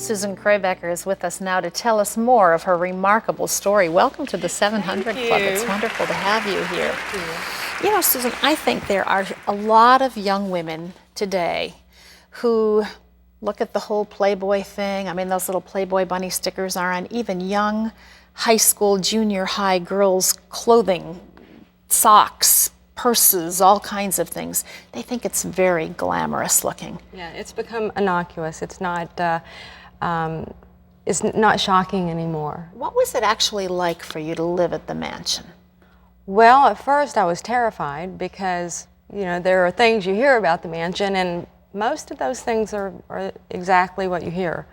Susan Krabacher is with us now to tell us more of her remarkable story. Welcome to the 700 Club. It's wonderful to have you here. You know, Susan, I think there are a lot of young women today who look at the whole Playboy thing. I mean, those little Playboy bunny stickers are on even young high school, junior high girls' clothing, socks, purses, all kinds of things. They think it's very glamorous looking. Yeah, it's become innocuous. It's not shocking anymore. What was it actually like for you to live at the mansion? Well, at first I was terrified because, you know, there are things you hear about the mansion, and most of those things are exactly what you hear.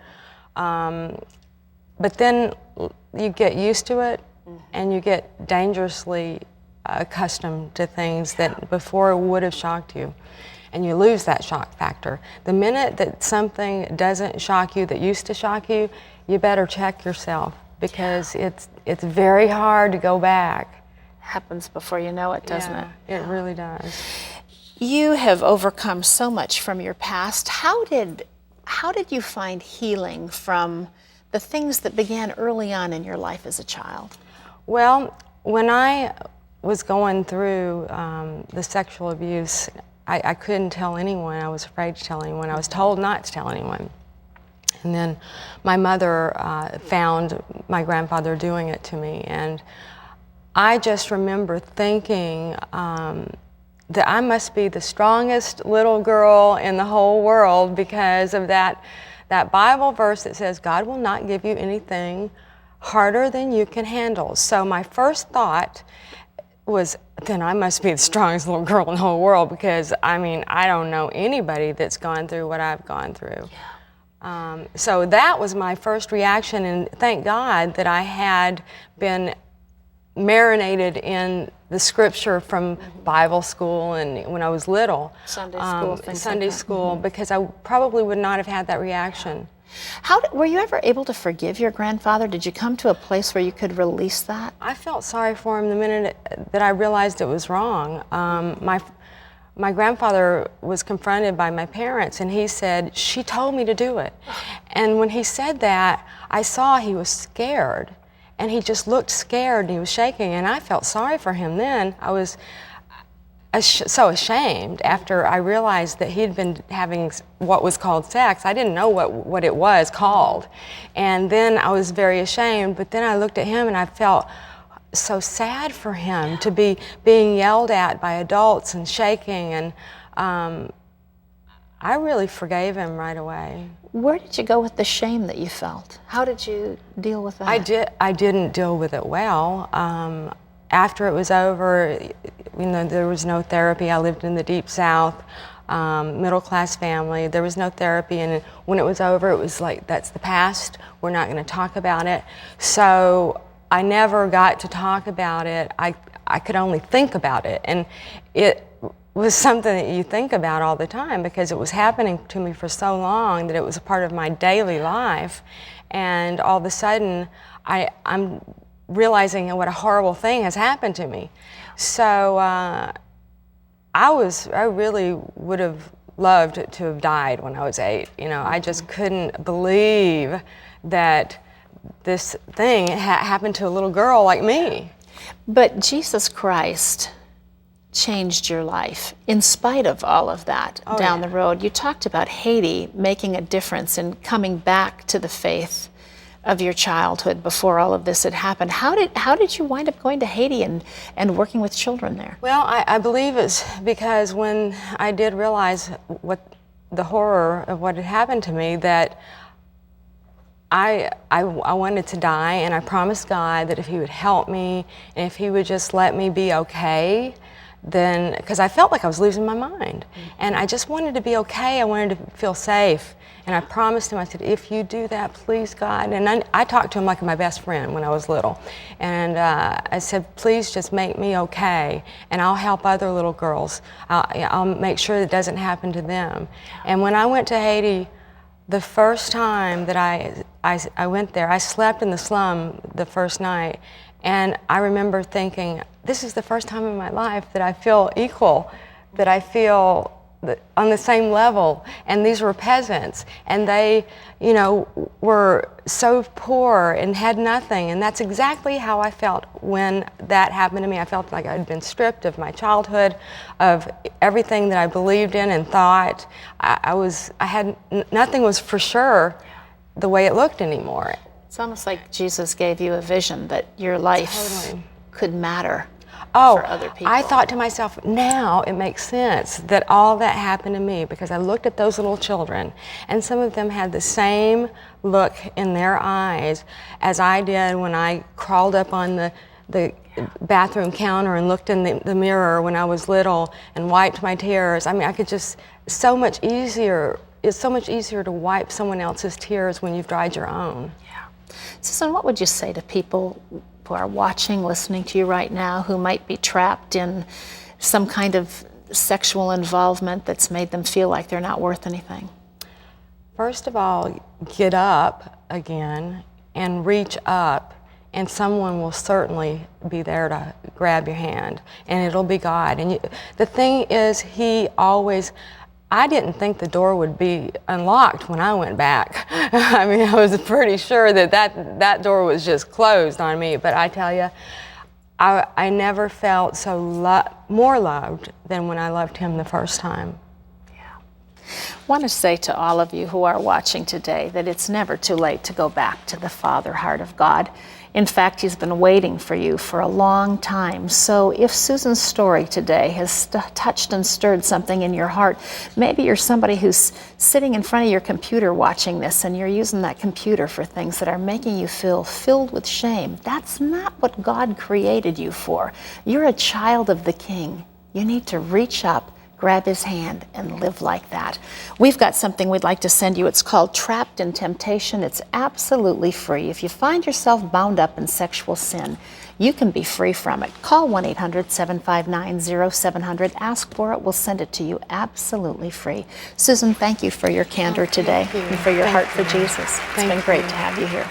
But then you get used to it, and you get dangerously accustomed to things that before would have shocked you, and you lose that shock factor. The minute that something doesn't shock you that used to shock you, you better check yourself, because it's very hard to go back. Happens before you know it, doesn't it? It really does. You have overcome so much from your past. How did you find healing from the things that began early on in your life as a child? Well, when I was going through the sexual abuse, I couldn't tell anyone. I was afraid to tell anyone. I was told not to tell anyone. And then my mother found my grandfather doing it to me, and I just remember thinking that I must be the strongest little girl in the whole world because of that Bible verse that says God will not give you anything harder than you can handle. So my first thought was, then I must be the strongest little girl in the whole world, because I mean, I don't know anybody that's gone through what I've gone through. Yeah. So that was my first reaction, and thank God that I had been marinated in the scripture from Bible school and when I was little. Sunday school, because I probably would not have had that reaction. Were you ever able to forgive your grandfather? Did you come to a place where you could release that? I felt sorry for him the minute that I realized it was wrong. My grandfather was confronted by my parents, and he said, "She told me to do it." And when he said that, I saw he was scared. And he just looked scared, and he was shaking, and I felt sorry for him then. I was so ashamed after I realized that he'd been having what was called sex. I didn't know what it was called. And then I was very ashamed, but then I looked at him and I felt so sad for him to be being yelled at by adults and shaking, and I really forgave him right away. Where did you go with the shame that you felt? How did you deal with that? I didn't deal with it well. After it was over, you know, there was no therapy. I lived in the Deep South, middle-class family. There was no therapy, and when it was over, it was like, that's the past. We're not going to talk about it. So I never got to talk about it. I could only think about it, and it was something that you think about all the time because it was happening to me for so long that it was a part of my daily life. And all of a sudden, I'm realizing what a horrible thing has happened to me. So I really would have loved to have died when I was 8. You know, I just couldn't believe that this thing happened to a little girl like me. But Jesus Christ changed your life in spite of all of that down the road. You talked about Haiti making a difference in coming back to the faith of your childhood before all of this had happened. How did you wind up going to Haiti and working with children there? Well, I believe it's because when I did realize what the horror of what had happened to me, that I wanted to die, and I promised God that if He would help me and if He would just let me be okay, then, because I felt like I was losing my mind. And I just wanted to be okay. I wanted to feel safe. And I promised Him, I said, if you do that, please, God. And I talked to Him like my best friend when I was little. And I said, please just make me okay, and I'll help other little girls. I'll make sure it doesn't happen to them. And when I went to Haiti, the first time that I went there, I slept in the slum the first night. And I remember thinking, this is the first time in my life that I feel equal, that I feel on the same level, and these were peasants, and they, you know, were so poor and had nothing, and that's exactly how I felt when that happened to me. I felt like I'd been stripped of my childhood, of everything that I believed in and thought. Nothing was for sure the way it looked anymore. It's almost like Jesus gave you a vision that your life Totally could matter for other people. I thought to myself, now it makes sense that all that happened to me, because I looked at those little children, and some of them had the same look in their eyes as I did when I crawled up on the bathroom counter and looked in the mirror when I was little and wiped my tears. I mean, I could just, it's so much easier to wipe someone else's tears when you've dried your own. Yeah. Susan, what would you say to people who are watching, listening to you right now, who might be trapped in some kind of sexual involvement that's made them feel like they're not worth anything? First of all, get up again and reach up, and someone will certainly be there to grab your hand, and it'll be God. And the thing is, I didn't think the door would be unlocked when I went back. I mean, I was pretty sure that door was just closed on me. But I tell you, I never felt so more loved than when I loved him the first time. Yeah. I want to say to all of you who are watching today that it's never too late to go back to the Father heart of God. In fact, he's been waiting for you for a long time. So if Susan's story today has touched and stirred something in your heart, maybe you're somebody who's sitting in front of your computer watching this, and you're using that computer for things that are making you feel filled with shame. That's not what God created you for. You're a child of the King. You need to reach up, grab his hand, and live like that. We've got something we'd like to send you. It's called Trapped in Temptation. It's absolutely free. If you find yourself bound up in sexual sin, you can be free from it. Call 1-800-759-0700. Ask for it. We'll send it to you absolutely free. Susan, thank you for your candor today and for your heart for Jesus. It's been great to have you here.